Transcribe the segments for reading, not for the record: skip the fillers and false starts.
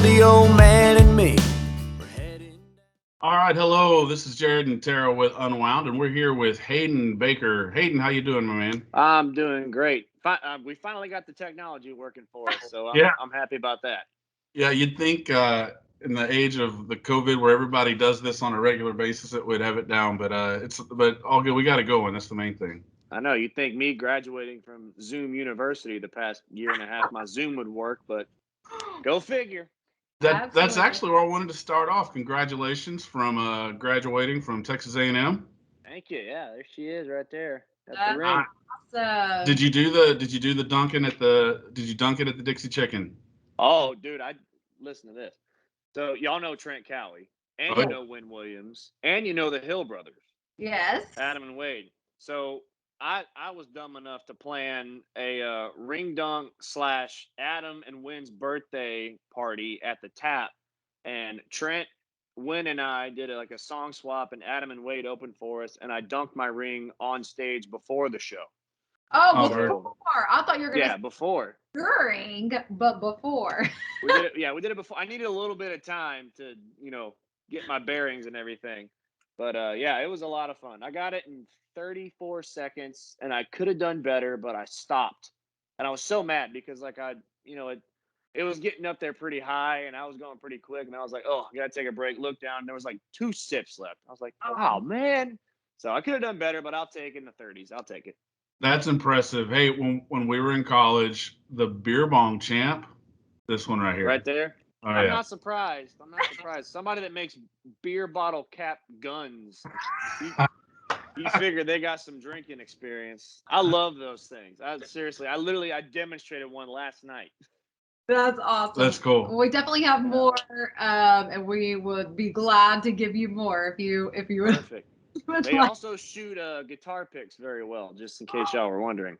the old man and me. All right, hello. This is Jared and Tara with Unwound, and we're here with Hayden Baker. Hayden, how you doing, my man? I'm doing great. We finally got the technology working for us, so I'm happy about that. Yeah, you'd think in the age of the COVID, where everybody does this on a regular basis, it would have it down. But all good. We got it going. That's the main thing. I know you'd think me graduating from Zoom University the past year and a half, my Zoom would work, but go figure. That's actually where I wanted to start off. Congratulations from graduating from Texas A&M. Thank you. Yeah, there she is, right there. That's the ring. awesome. Did you do the dunking at the? Did you dunk it at the Dixie Chicken? Oh, dude, I listen to this. So y'all know Trent Cowie, and you know Wynn Williams, and you know the Hill brothers. Yes. Adam and Wade. So I was dumb enough to plan a ring dunk / Adam and Wynn's birthday party at the Tap, and Trent, Wynn, and I did a song swap, and Adam and Wade opened for us, and I dunked my ring on stage before the show. Oh, before. I thought you were gonna say before. During, but before. We did it before. I needed a little bit of time to get my bearings and everything. But it was a lot of fun. I got it in 34 seconds, and I could have done better, but I stopped. And I was so mad because it was getting up there pretty high, and I was going pretty quick, and I was like, oh, I got to take a break. Look down, and there was 2 sips left. I was like, oh, man. So I could have done better, but I'll take it in the 30s. I'll take it. That's impressive. Hey, when we were in college, the beer bong champ, this one right here. Right there? Oh, I'm not surprised. Somebody that makes beer bottle cap guns. You figure they got some drinking experience. I love those things. I demonstrated one last night. That's awesome. That's cool. We definitely have more, and we would be glad to give you more if you would. Perfect. They also shoot guitar picks very well, just in case y'all were wondering.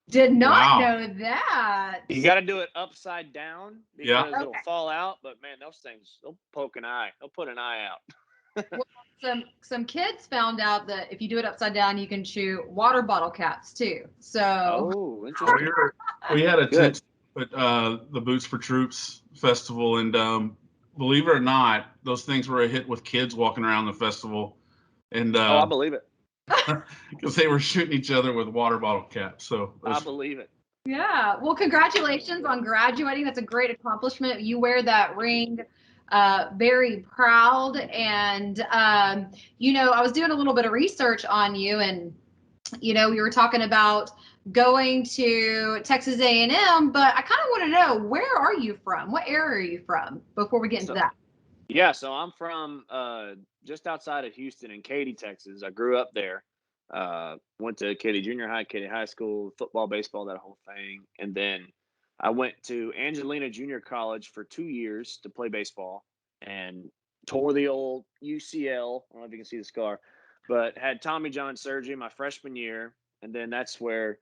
Did not know that. You got to do it upside down because it'll fall out. But man, those things, they'll poke an eye. They'll put an eye out. Well, some kids found out that if you do it upside down, you can chew water bottle caps too. So interesting. We had a tent at the Boots for Troops festival, and believe it or not, those things were a hit with kids walking around the festival. And I believe it. Because they were shooting each other with water bottle caps. So I believe it. Yeah. Well, congratulations on graduating. That's a great accomplishment. You wear that ring very proud. And, I was doing a little bit of research on you, and, we were talking about going to Texas A&M, but I kind of want to know, where are you from? What area are you from before we get into that? Yeah, so I'm from just outside of Houston in Katy, Texas. I grew up there. Went to Katy Junior High, Katy High School, football, baseball, that whole thing. And then I went to Angelina Junior College for 2 years to play baseball and tore the old UCL. I don't know if you can see the scar, but had Tommy John surgery my freshman year. And then that's where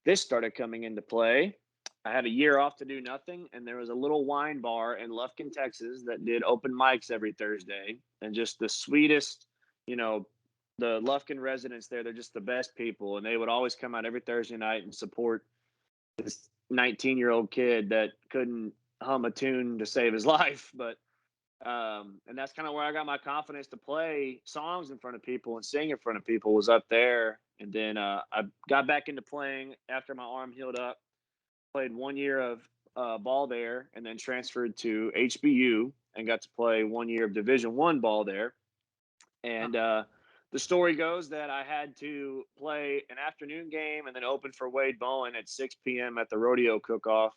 this started coming into play. I had a year off to do nothing, and there was a little wine bar in Lufkin, Texas that did open mics every Thursday. And just the sweetest, the Lufkin residents there, they're just the best people. And they would always come out every Thursday night and support this 19-year-old kid that couldn't hum a tune to save his life. But and that's kind of where I got my confidence to play songs in front of people and sing in front of people, was up there. And then I got back into playing after my arm healed up. Played 1 year of ball there, and then transferred to HBU and got to play 1 year of Division I ball there. And the story goes that I had to play an afternoon game and then open for Wade Bowen at 6 p.m. at the rodeo cook-off.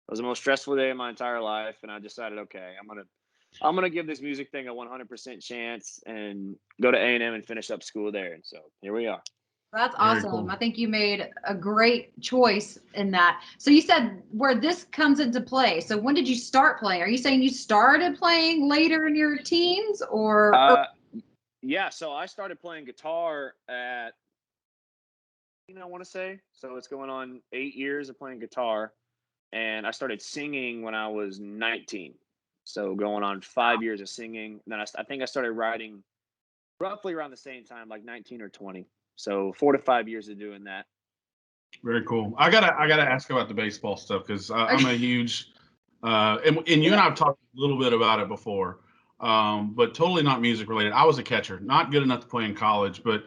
It was the most stressful day of my entire life, and I decided, okay, I'm gonna give this music thing a 100% chance and go to A&M and finish up school there. And so here we are. That's awesome. Cool. I think you made a great choice in that. So you said where this comes into play. So when did you start playing? Are you saying you started playing later in your teens, or? Yeah. So I started playing guitar at, I want to say, so it's going on 8 years of playing guitar, and I started singing when I was 19. So going on 5 years of singing. And then I think I started writing roughly around the same time, like 19 or 20. So 4 to 5 years of doing that. Very cool. I gotta ask about the baseball stuff, because I'm a huge And you and I have talked a little bit about it before, but totally not music related. I was a catcher, not good enough to play in college, but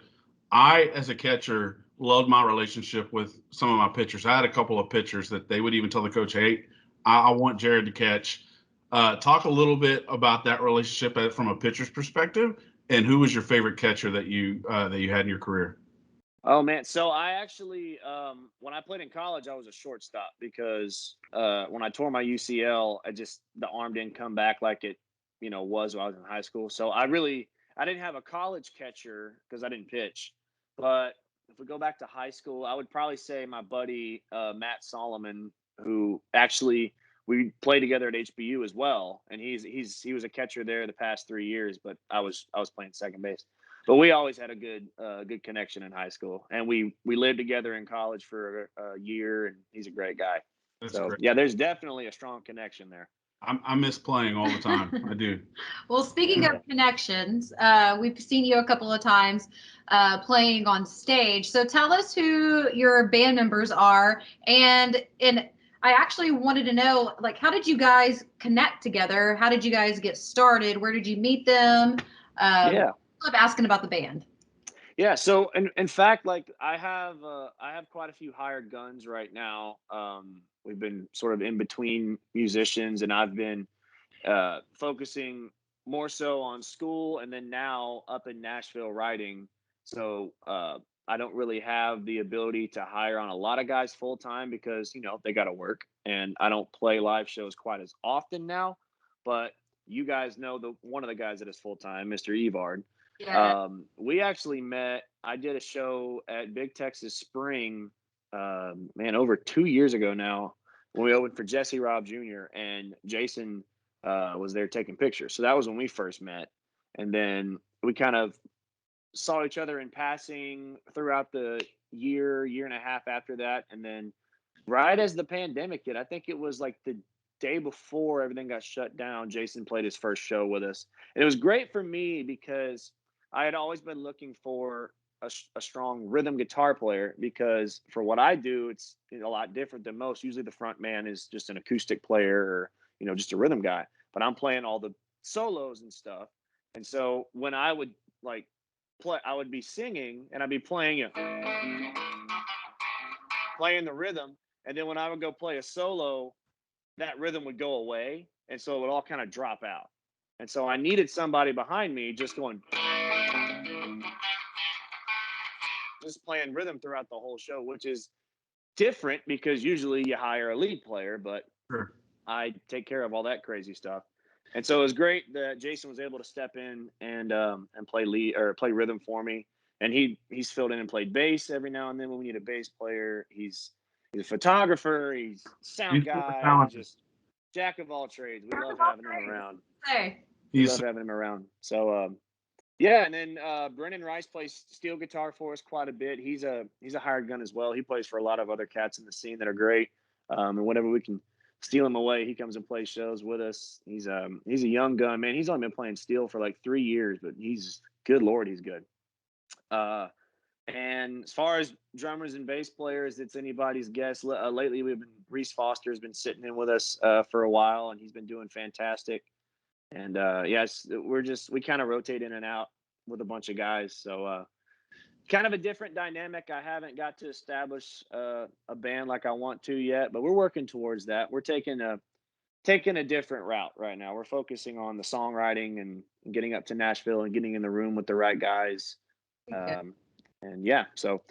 I, as a catcher, loved my relationship with some of my pitchers. I had a couple of pitchers that they would even tell the coach, "Hey, I want Jared to catch." Talk a little bit about that relationship from a pitcher's perspective, and who was your favorite catcher that you had in your career? Oh man, so I actually, when I played in college, I was a shortstop because when I tore my UCL, the arm didn't come back like it, was when I was in high school. So I didn't have a college catcher because I didn't pitch. But if we go back to high school, I would probably say my buddy Matt Solomon, who actually we played together at HBU as well, and he was a catcher there the past 3 years, but I was playing second base. But we always had a good connection in high school, and we lived together in college for a year, and he's a great guy. That's great. Yeah, there's definitely a strong connection there. I miss playing all the time. I do. Well, speaking of connections, we've seen you a couple of times playing on stage. So tell us who your band members are, and I actually wanted to know, like, how did you guys connect together? How did you guys get started? Where did you meet them? Yeah. I love asking about the band. Yeah, so in fact, like I have quite a few hired guns right now. We've been sort of in between musicians, and I've been focusing more so on school, and then now up in Nashville writing. So I don't really have the ability to hire on a lot of guys full time because they got to work, and I don't play live shows quite as often now. But you guys know the one of the guys that is full time, Mr. Evard. Yeah. We actually met. I did a show at Big Texas Spring, over 2 years ago now, when we opened for Jesse Robb Jr. and Jason was there taking pictures. So that was when we first met, and then we kind of saw each other in passing throughout the year and a half after that, and then right as the pandemic hit, I think it was like the day before everything got shut down, Jason played his first show with us. And it was great for me because I had always been looking for a strong rhythm guitar player because for what I do, it's a lot different than most. Usually the front man is just an acoustic player or, just a rhythm guy. But I'm playing all the solos and stuff. And so when I would like play, I would be singing and I'd be playing the rhythm. And then when I would go play a solo, that rhythm would go away. And so it would all kind of drop out. And so I needed somebody behind me just playing rhythm throughout the whole show, which is different because usually you hire a lead player, but Sure. I take care of all that crazy stuff. And so it was great that Jason was able to step in and play lead or play rhythm for me. And he's filled in and played bass every now and then when we need a bass player. He's a photographer, he's sound guy, he's just jack of all trades. We love having him around. Hey. We love having him around. So yeah, and then Brennan Rice plays steel guitar for us quite a bit. He's a hired gun as well. He plays for a lot of other cats in the scene that are great. And whenever we can steal him away, he comes and plays shows with us. He's a young gun, man. He's only been playing steel for like 3 years, but he's good Lord, he's good. And as far as drummers and bass players, it's anybody's guess. Lately, Reese Foster has been sitting in with us for a while, and he's been doing fantastic. And yes, we kind of rotate in and out with a bunch of guys. So kind of a different dynamic. I haven't got to establish a band like I want to yet, but we're working towards that. We're taking a different route right now. We're focusing on the songwriting and getting up to Nashville and getting in the room with the right guys. And yeah, so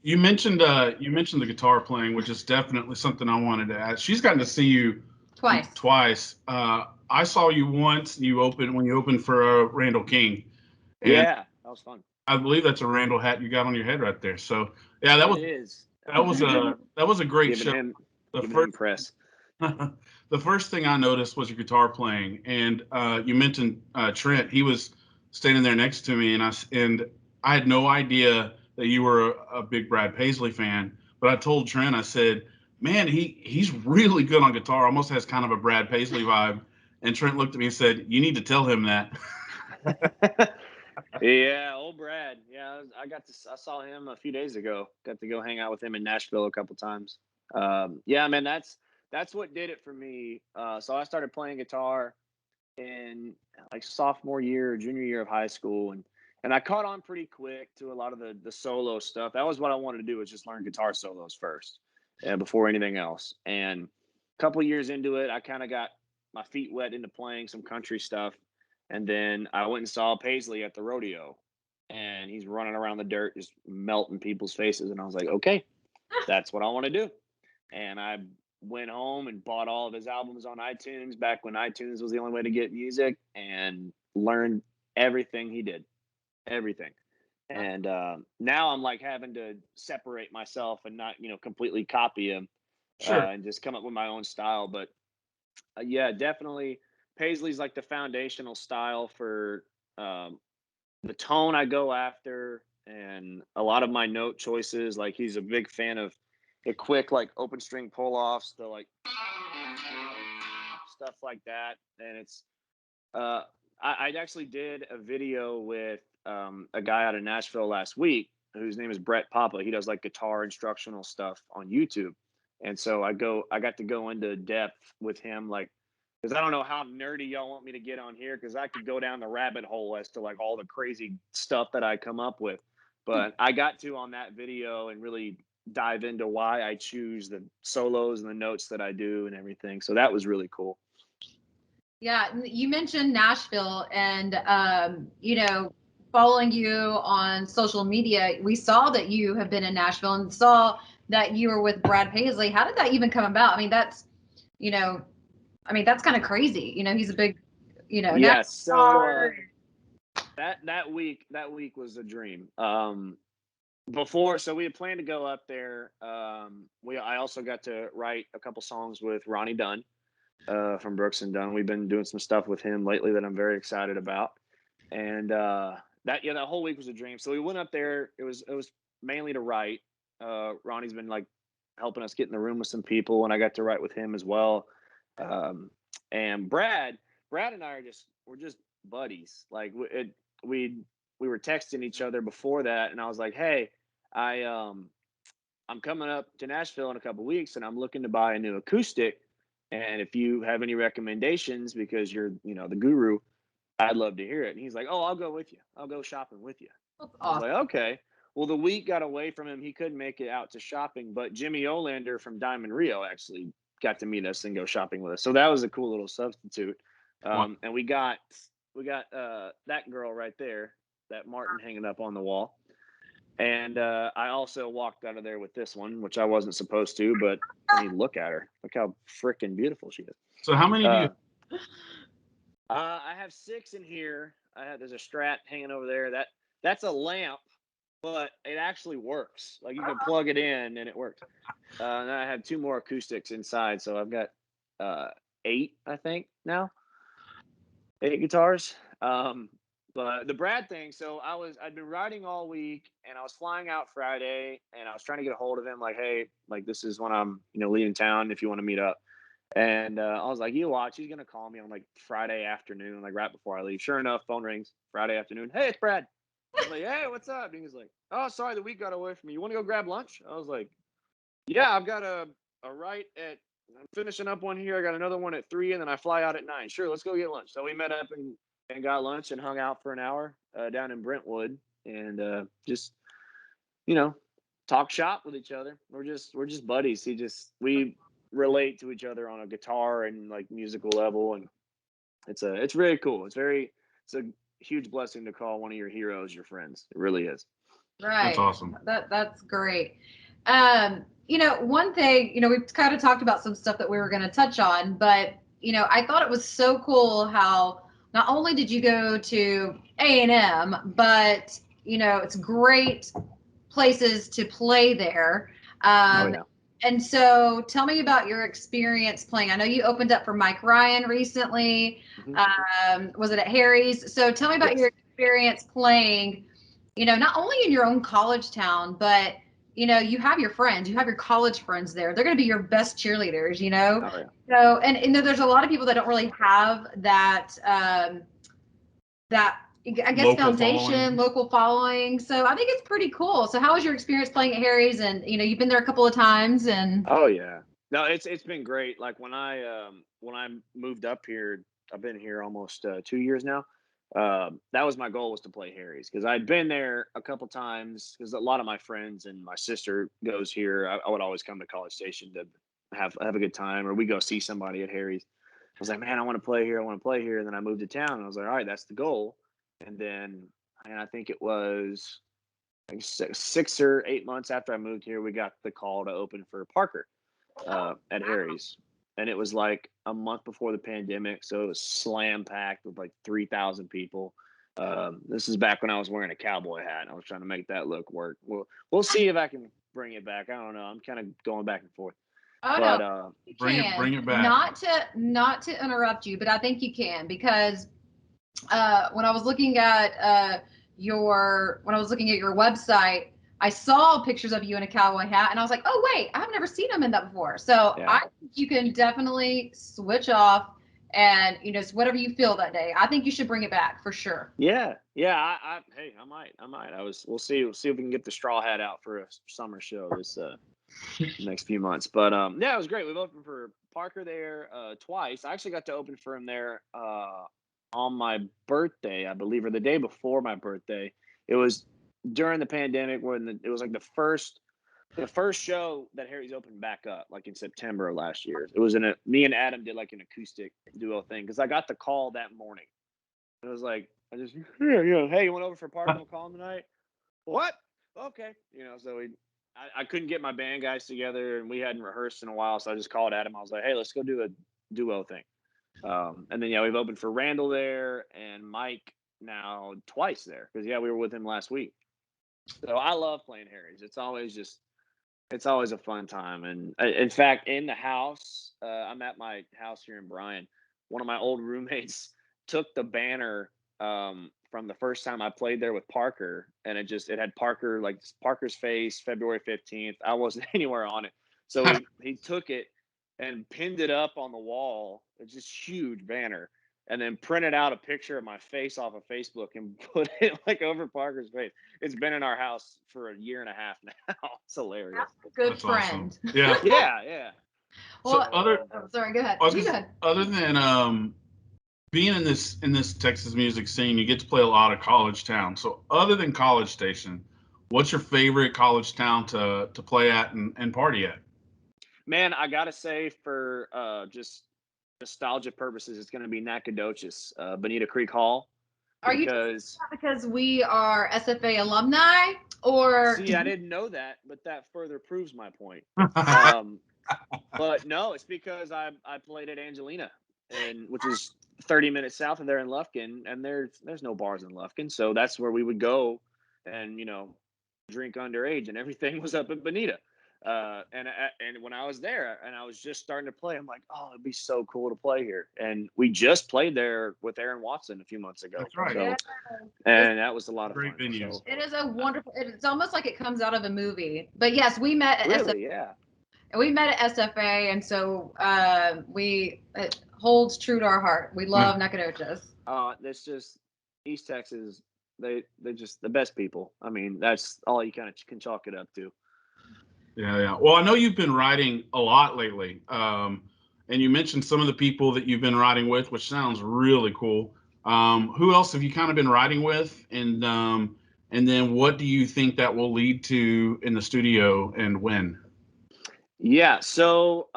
you mentioned the guitar playing, which is definitely something I wanted to ask. She's gotten to see you twice. I saw you once. When you opened for Randall King. And yeah, that was fun. I believe that's a Randall hat you got on your head right there. So yeah, that was a great show. The first thing I noticed was your guitar playing, and you mentioned Trent. He was standing there next to me, and I had no idea that you were a big Brad Paisley fan. But I told Trent, I said, "Man, he's really good on guitar. Almost has kind of a Brad Paisley vibe." And Trent looked at me and said, "You need to tell him that." Yeah, old Brad. Yeah, I saw him a few days ago. Got to go hang out with him in Nashville a couple times. Yeah, man, that's that's what did it for me. So I started playing guitar in like sophomore year, junior year of high school, and I caught on pretty quick to a lot of the solo stuff. That was what I wanted to do, was just learn guitar solos first, before anything else. And a couple years into it, I kind of got my feet wet into playing some country stuff, and then I went and saw Paisley at the rodeo, and he's running around the dirt, just melting people's faces, and I was like, okay, that's what I want to do. And I went home and bought all of his albums on iTunes back when iTunes was the only way to get music, and learned everything he did, everything. And now I'm like having to separate myself and not, completely copy him, Sure. and just come up with my own style. But yeah, definitely Paisley's like the foundational style for the tone I go after, and a lot of my note choices. Like, he's a big fan of the quick, like, open string pull offs, the like stuff like that. And it's I actually did a video with a guy out of Nashville last week whose name is Brad Paisley. He does like guitar instructional stuff on YouTube. And so I got to go into depth with him, like, because I don't know how nerdy y'all want me to get on here, because I could go down the rabbit hole as to like all the crazy stuff that I come up with. But I got to, on that video, and really dive into why I choose the solos and the notes that I do and everything. So that was really cool. Yeah, you mentioned Nashville, and following you on social media, we saw that you have been in Nashville and saw that you were with Brad Paisley. How did that even come about? I mean, that's kind of crazy. He's a big, Yeah. So that week was a dream. So we had planned to go up there. I also got to write a couple songs with Ronnie Dunn, from Brooks and Dunn. We've been doing some stuff with him lately that I'm very excited about. And that whole week was a dream. So we went up there. It was mainly to write. Ronnie's been like helping us get in the room with some people, and I got to write with him as well. And Brad and I we're just buddies. Like, we were texting each other before that, and I was like, hey, I'm coming up to Nashville in a couple weeks, and I'm looking to buy a new acoustic. And if you have any recommendations, because you're, the guru, I'd love to hear it. And he's like, oh, I'll go with you. I'll go shopping with you. That's I was awesome. like, okay. Well, the week got away from him. He couldn't make it out to shopping, but Jimmy Olander from Diamond Rio actually got to meet us and go shopping with us. So that was a cool little substitute. And we got that girl right there, that Martin hanging up on the wall. And I also walked out of there with this one, which I wasn't supposed to, but I mean, look at her. Look how freaking beautiful she is. So how many do you? I have 6 in here. There's a Strat hanging over there. That's a lamp, but it actually works. Like, you can plug it in and it works. And I have 2 more acoustics inside, so I've got 8, I think now. 8 guitars. But the Brad thing, so I'd been writing all week, and I was flying out Friday, and I was trying to get a hold of him, like, hey, like, this is when I'm, leaving town, if you want to meet up. And I was like, you watch, he's going to call me on like Friday afternoon, like right before I leave. Sure enough, phone rings Friday afternoon. Hey, it's Brad. I was like, hey, what's up? And he's like, oh, sorry, the week got away from me. You want to go grab lunch? I was like, yeah, I've got a write I'm finishing up one here. I got another one at 3, and then I fly out at 9. Sure, let's go get lunch. So we met up and got lunch and hung out for an hour down in Brentwood, and just, talk shop with each other. We're just buddies. We relate to each other on a guitar and like musical level, and it's very cool. It's a huge blessing to call one of your heroes your friends. It really is. Right. That's awesome. That's great. One thing, we've kind of talked about some stuff that we were going to touch on, but I thought it was so cool how not only did you go to A&M, but it's great places to play there. Oh, yeah. And so tell me about your experience playing. I know you opened up for Mike Ryan recently. Mm-hmm. Was it at Harry's? So tell me about your experience playing, not only in your own college town, but, you have your friends, you have your college friends there. They're going to be your best cheerleaders, Oh, yeah. So, and there's a lot of people that don't really have that, I guess, local following. So I think it's pretty cool. So how was your experience playing at Harry's? And, you've been there a couple of times, and. Oh, yeah. No, it's been great. Like when I moved up here, I've been here almost 2 years now. That was my goal, was to play Harry's, because I'd been there a couple times because a lot of my friends and my sister goes here. I would always come to College Station to have a good time, or we go see somebody at Harry's. I was like, man, I want to play here. I want to play here. And then I moved to town, and I was like, all right, that's the goal. And then, and I think it was like 6 or 8 months after I moved here, we got the call to open for Parker at Harry's. And it was like a month before the pandemic, so it was slam packed with like 3,000 people. This is back when I was wearing a cowboy hat. I was trying to make that look work. We'll see if I can bring it back. I don't know. I'm kind of going back and forth. Oh But no, you bring can. it back. Not to interrupt you, but I think you can, because when I was looking at your website, I saw pictures of you in a cowboy hat, and I was like, oh wait, I've never seen him in that before. So Yeah. I think you can definitely switch off, and it's whatever you feel that day. I think you should bring it back for sure. yeah, hey, I might. We'll see if we can get the straw hat out for a summer show this next few months. But yeah, it was great. We've opened for Parker there twice. I actually got to open for him there on my birthday, I believe, or the day before my birthday. It was during the pandemic, when it was like the first show that Harry's opened back up, like in September of last year. It was me and Adam did like an acoustic duo thing, because I got the call that morning. It was like, I just, hey, you went over for Parker McCollum tonight? What? Okay. So I couldn't get my band guys together, and we hadn't rehearsed in a while. So I just called Adam. I was like, hey, let's go do a duo thing. And then, yeah, we've opened for Randall there and Mike now twice there, because, yeah, we were with him last week. So I love playing Harry's. It's always a fun time. And in fact, in the house, I'm at my house here in Bryan. One of my old roommates took the banner from the first time I played there with Parker, and it had Parker's face, February 15th. I wasn't anywhere on it. So he took it and pinned it up on the wall. It's this huge banner. And then printed out a picture of my face off of Facebook and put it like over Parker's face. It's been in our house for a year and a half now. It's hilarious. That's a good That's friend. awesome. Yeah. Yeah. Well, So sorry, go ahead. you go ahead. Other than being in this Texas music scene, you get to play a lot of college towns. So other than College Station, what's your favorite college town to play at and party at? Man, I gotta say, for just nostalgia purposes, it's going to be Nacogdoches, Bonita Creek Hall. Are you because we are SFA alumni, or? See, I didn't know that, but that further proves my point. But no, it's because I played at Angelina, which is 30 minutes south of there in Lufkin, and there's no bars in Lufkin, so that's where we would go and drink underage, and everything was up at Bonita. And when I was there and I was just starting to play, I'm like, oh, it'd be so cool to play here. And we just played there with Aaron Watson a few months ago. That's right. So, and that was a lot of Great fun. venues. So. It is a wonderful. It's almost like it comes out of a movie. But yes, we met at SFA. Yeah. We met at SFA, and so it holds true to our heart. We love Nacogdoches. That's just East Texas. They're just the best people. I mean, that's all you kind of can chalk it up to. Yeah. Well, I know you've been writing a lot lately, and you mentioned some of the people that you've been writing with, which sounds really cool. Who else have you kind of been writing with, and then what do you think that will lead to in the studio, and when? Yeah, so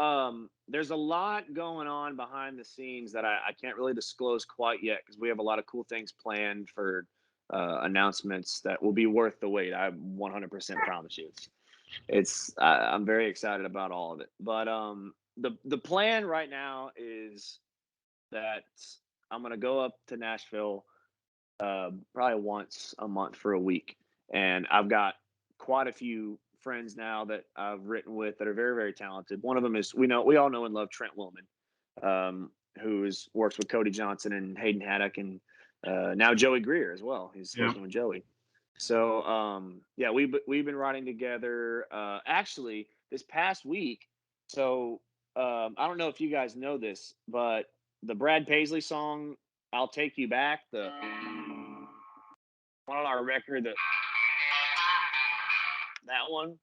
there's a lot going on behind the scenes that I can't really disclose quite yet, because we have a lot of cool things planned for announcements that will be worth the wait. I 100% promise you. I'm very excited about all of it. But the plan right now is that I'm gonna go up to Nashville probably once a month for a week, and I've got quite a few friends now that I've written with that are very, very talented. One of them is we all know and love Trent Willman, who works with Cody Johnson and Hayden Haddock, and now Joey Greer as well. He's working with Joey. So yeah, we've been writing together. Actually, this past week. So I don't know if you guys know this, but the Brad Paisley song "I'll Take You Back," the one on our record, that one.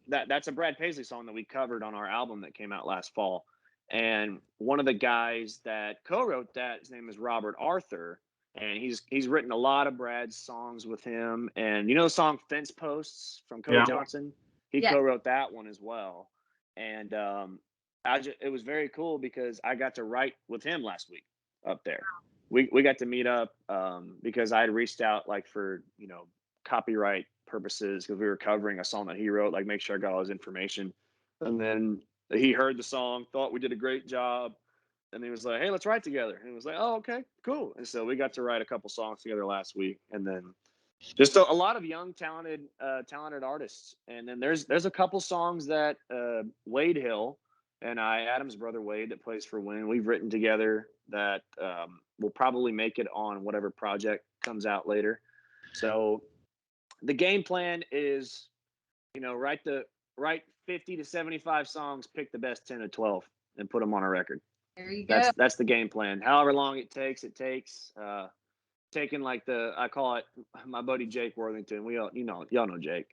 That's a Brad Paisley song that we covered on our album that came out last fall. And one of the guys that co-wrote that, his name is Robert Arthur, and he's written a lot of Brad's songs with him. And you know the song "Fence Posts" from Cody Johnson? He co-wrote that one as well. And it was very cool because I got to write with him last week up there. We got to meet up because I had reached out like for copyright purposes because we were covering a song that he wrote, like make sure I got all his information. And then he heard the song, thought we did a great job, and he was like, "Hey, let's write together." And he was like, "Oh, okay, cool." And so we got to write a couple songs together last week, and then just a lot of young, talented artists. And then there's a couple songs that Wade Hill and Adam's brother Wade that plays for Win, we've written together that will probably make it on whatever project comes out later. So the game plan is, write 50 to 75 songs, pick the best 10 to 12, and put them on a record. There you go. That's the game plan. However long it takes. Taking like I call it my buddy Jake Worthington. Y'all know Jake.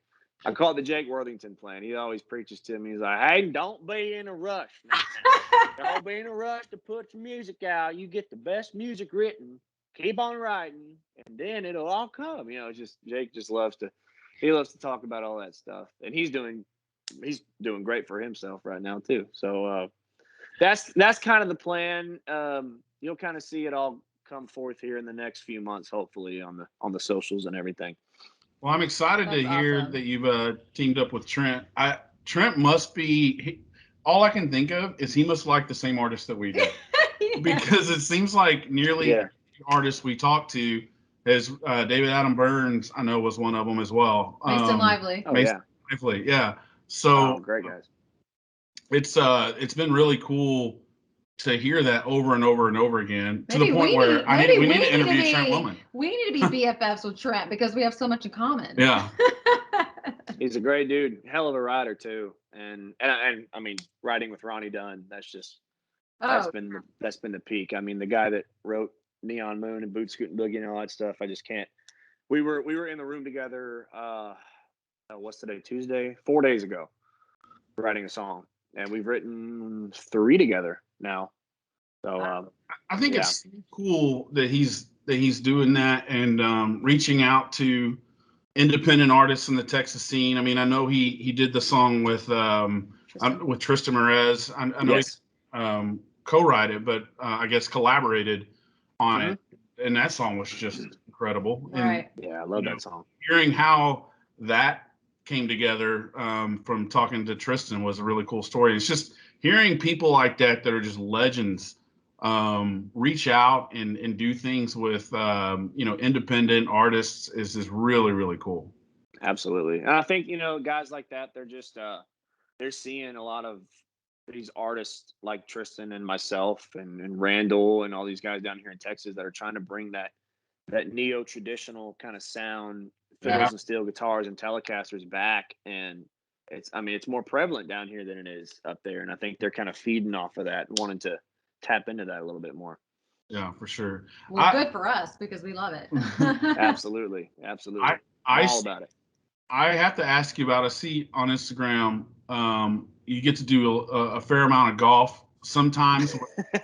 I call it the Jake Worthington plan. He always preaches to me. He's like, "Hey, don't be in a rush. Don't be in a rush to put your music out. You get the best music written. Keep on writing, and then it'll all come." Jake just loves to talk about all that stuff, and he's doing great for himself right now too. So that's kind of the plan. You'll kind of see it all come forth here in the next few months, hopefully on the socials and everything. Well, I'm excited to hear that you've teamed up with Trent. Trent must be. All I can think of is he must like the same artist that we do, because it seems like nearly every artist we talk to is David Adam Burns. I know was one of them as well. Mason Lively. Mason Lively, yeah. So great guys. It's been really cool to hear that over and over and over again, to the point where we need to interview Trent Willman. We need to be BFFs with Trent because we have so much in common. Yeah. He's a great dude, hell of a writer too. And I mean, writing with Ronnie Dunn, that's been the peak. I mean, the guy that wrote Neon Moon and Boot Scoot and Boogie and all that stuff, I just can't. We were in the room together what's today? Tuesday? 4 days ago, writing a song. And we've written 3 together now. So I think it's cool that he's doing that and reaching out to independent artists in the Texas scene. I mean, I know he did the song with Tristan Merez. I know he co-wrote it, but I guess collaborated on it, and that song was just incredible. Right. And, I love that song. Hearing how that came together from talking to Tristan was a really cool story. It's just hearing people like that are just legends reach out and do things with independent artists is really, really cool. Absolutely. And I think guys like that, they're just they're seeing a lot of these artists like Tristan and myself and Randall and all these guys down here in Texas that are trying to bring that neo-traditional kind of sound, fiddles and steel guitars and Telecasters back. And it's more prevalent down here than it is up there. And I think they're kind of feeding off of that and wanting to tap into that a little bit more. Yeah, for sure. Well, good for us because we love it. Absolutely. I'm all about it. I have to ask you about, I see on Instagram, you get to do a fair amount of golf sometimes with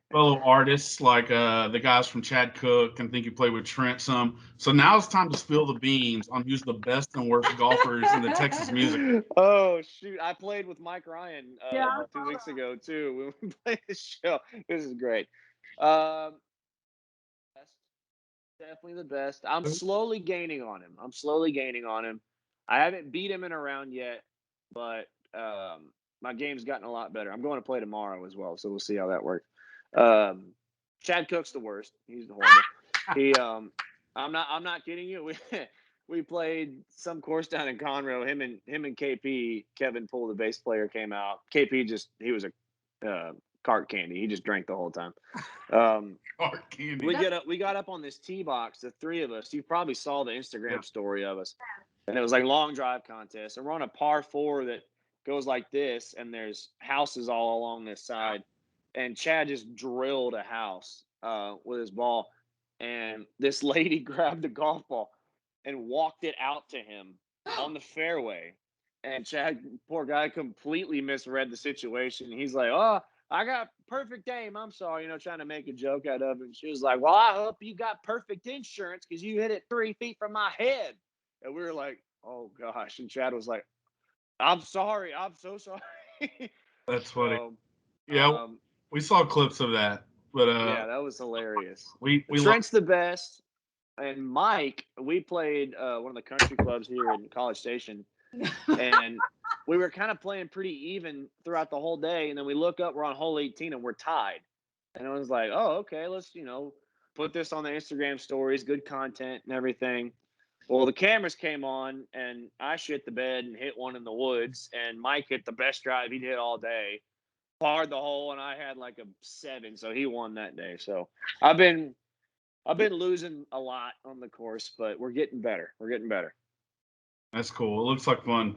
fellow artists like the guys from Chad Cook, and I think you play with Trent some. So now it's time to spill the beans on who's the best and worst golfers in the Texas music. Oh, shoot. I played with Mike Ryan 2 weeks ago, too, when we played the show. This is great. Definitely the best. I'm slowly gaining on him. I haven't beat him in a round yet, but my game's gotten a lot better. I'm going to play tomorrow as well, so we'll see how that works. Chad Cook's the worst. He's horrible. I'm not kidding you. We played some course down in Conroe. Him and KP, Kevin Poole, the bass player, came out. KP he was a cart candy. He just drank the whole time. Cart candy. We got up on this tee box, the three of us. You probably saw the Instagram story of us. And it was like long drive contest. And we're on a par 4 that goes like this, and there's houses all along this side. And Chad just drilled a house with his ball. And this lady grabbed the golf ball and walked it out to him on the fairway. And Chad, poor guy, completely misread the situation. He's like, "Oh, I got perfect aim. I'm sorry," trying to make a joke out of it. And she was like, "Well, I hope you got perfect insurance because you hit it 3 feet from my head." And we were like, "Oh gosh!" And Chad was like, "I'm sorry. I'm so sorry." That's funny. So, Yeah, we saw clips of that, but yeah, that was hilarious. we Trent's the best, and Mike. We played one of the country clubs here in College Station, and we were kind of playing pretty even throughout the whole day. And then we look up, we're on hole 18 and we're tied. And I was like, oh, okay, let's, put this on the Instagram stories, good content and everything. Well, the cameras came on and I shit the bed and hit one in the woods. And Mike hit the best drive he'd hit all day, parred the hole, and I had like a 7. So he won that day. So I've been losing a lot on the course, but we're getting better. We're getting better. That's cool. It looks like fun.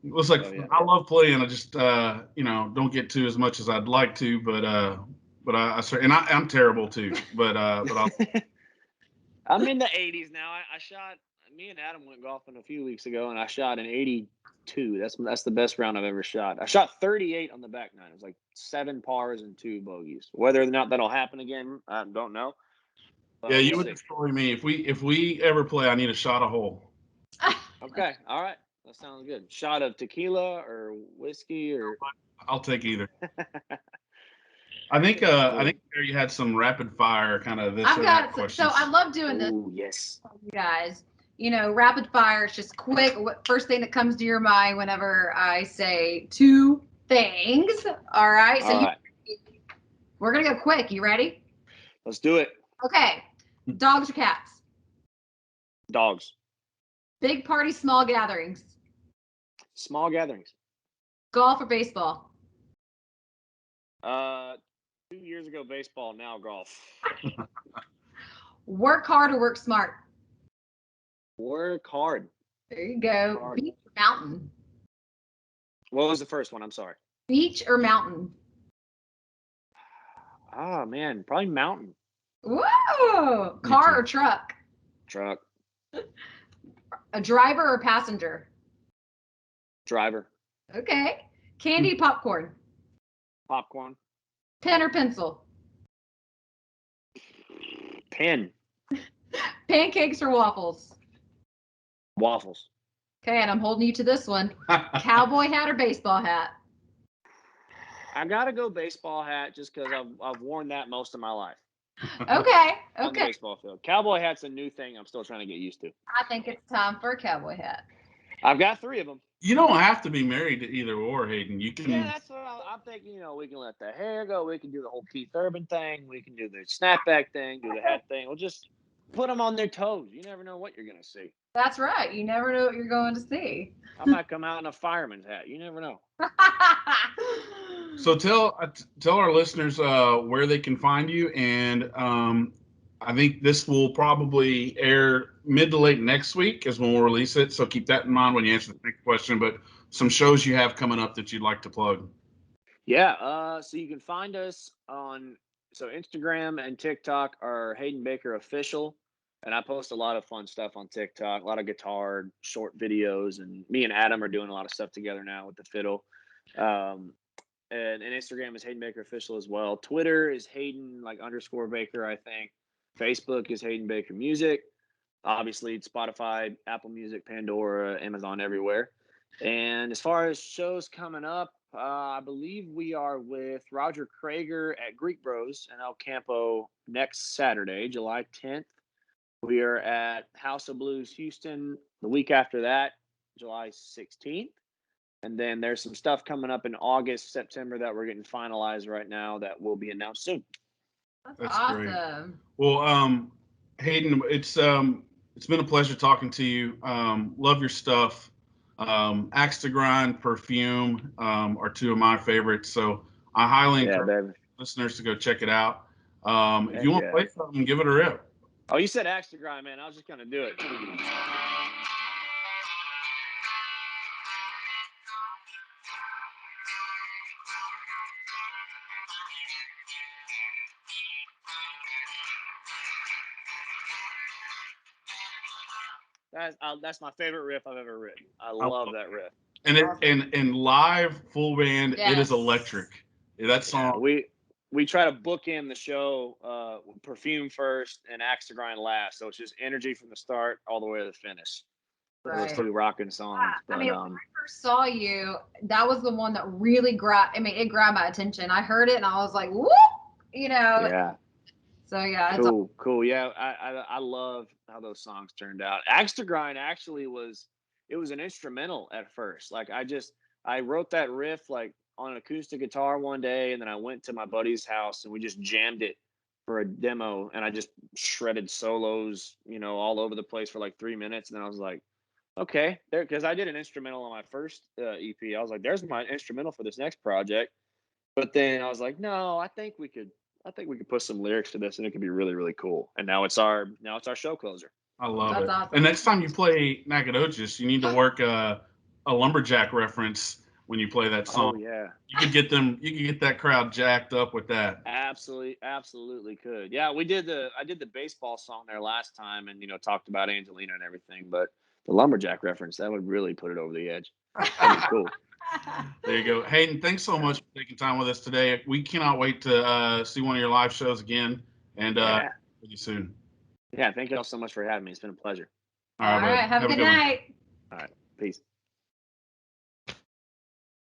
It looks like yeah. I love playing. I just don't get to as much as I'd like to, but I'm terrible too. But I'll, I'm in the 80s now. I shot. Me and Adam went golfing a few weeks ago, and I shot an 82. That's the best round I've ever shot. I shot 38 on the back nine. It was like 7 pars and 2 bogeys. Whether or not that'll happen again, I don't know. Yeah, you would destroy me if we ever play. I need a shot a hole. Okay, all right, that sounds good. Shot of tequila or whiskey or. I'll take either. I think there you had some rapid fire kind of this I've or got that questions. So I love doing this. Oh yes, you guys. Rapid fire. It's just quick. First thing that comes to your mind whenever I say 2 things. All right. So we're gonna go quick. You ready? Let's do it. Okay. Dogs or cats? Dogs. Big party, small gatherings. Small gatherings. Golf or baseball? 2 years ago, baseball. Now golf. Work hard or work smart? Work hard. There you go. Beach or mountain? What was the first one? I'm sorry. Beach or mountain? Ah, man, probably mountain. Whoa! Car or truck? Truck. A driver or passenger? Driver. Okay. Candy, popcorn? Popcorn. Pen or pencil? Pen. Pancakes or waffles? Waffles. Okay, and I'm holding you to this one. Cowboy hat or baseball hat? I gotta go baseball hat just because I've worn that most of my life. Okay. On the baseball field. Cowboy hat's a new thing I'm still trying to get used to. I think it's time for a cowboy hat. I've got 3 of them. You don't have to be married to either or, Hayden. You can. Yeah, that's what I'm thinking. We can let the hair go. We can do the whole Keith Urban thing. We can do the snapback thing, do the hat thing. We'll just put them on their toes. You never know what you're going to see. That's right. You never know what you're going to see. I might come out in a fireman's hat. You never know. So tell our listeners where they can find you, and I think this will probably air mid to late next week is when we'll release it. So keep that in mind when you answer the next question. But some shows you have coming up that you'd like to plug. Yeah. So you can find us on Instagram and TikTok are Hayden Baker Official. And I post a lot of fun stuff on TikTok, a lot of guitar, short videos. And me and Adam are doing a lot of stuff together now with the fiddle. And Instagram is Hayden Baker Official as well. Twitter is Hayden _ Baker, I think. Facebook is Hayden Baker Music. Obviously, it's Spotify, Apple Music, Pandora, Amazon, everywhere. And as far as shows coming up, I believe we are with Roger Krager at Greek Bros in El Campo next Saturday, July 10th. We are at House of Blues Houston the week after that, July 16th. And then there's some stuff coming up in August, September that we're getting finalized right now that will be announced soon. That's awesome. Great. Well, Hayden, it's been a pleasure talking to you. Love your stuff. Axe to Grind, Perfume are 2 of my favorites. So I highly encourage listeners to go check it out. If you want to play something, give it a rip. Oh, you said Axe to Grind, man. I was just going to do it. That's my favorite riff I've ever written. I love that riff. And and live full band, it is Yes. electric. That song. Yeah, we try to bookend the show, Perfume first and Axe to Grind last. So it's just energy from the start all the way to the finish. Right. Those two rocking songs. But, I mean, when I first saw you, that was the one that really grabbed. I mean, it grabbed my attention. I heard it and I was like, "Whoop!" You know. yeah. So yeah, Cool. Yeah, I love how those songs turned out. Axe to Grind actually was an instrumental at first. Like I wrote that riff like on an acoustic guitar one day, and then I went to my buddy's house and we just jammed it for a demo, and I just shredded solos, all over the place for like 3 minutes, and then I was like, okay, there, because I did an instrumental on my first EP. I was like, there's my instrumental for this next project. But then I was like, no, I think we could put some lyrics to this, and it could be really, really cool. And now it's our show closer. I love That's it. awesome. And next time you play Nacogdoches, you need to work a lumberjack reference when you play that song. Oh yeah, You could get them. You could get that crowd jacked up with that. absolutely could. Yeah, I did the baseball song there last time, and talked about Angelina and everything. But the lumberjack reference, that would really put it over the edge. That'd be cool. There you go. Hayden, thanks so much for taking time with us today. We cannot wait to see one of your live shows again, and see you soon. Yeah, thank you all so much for having me. It's been a pleasure. All right, have a good night. All right, peace.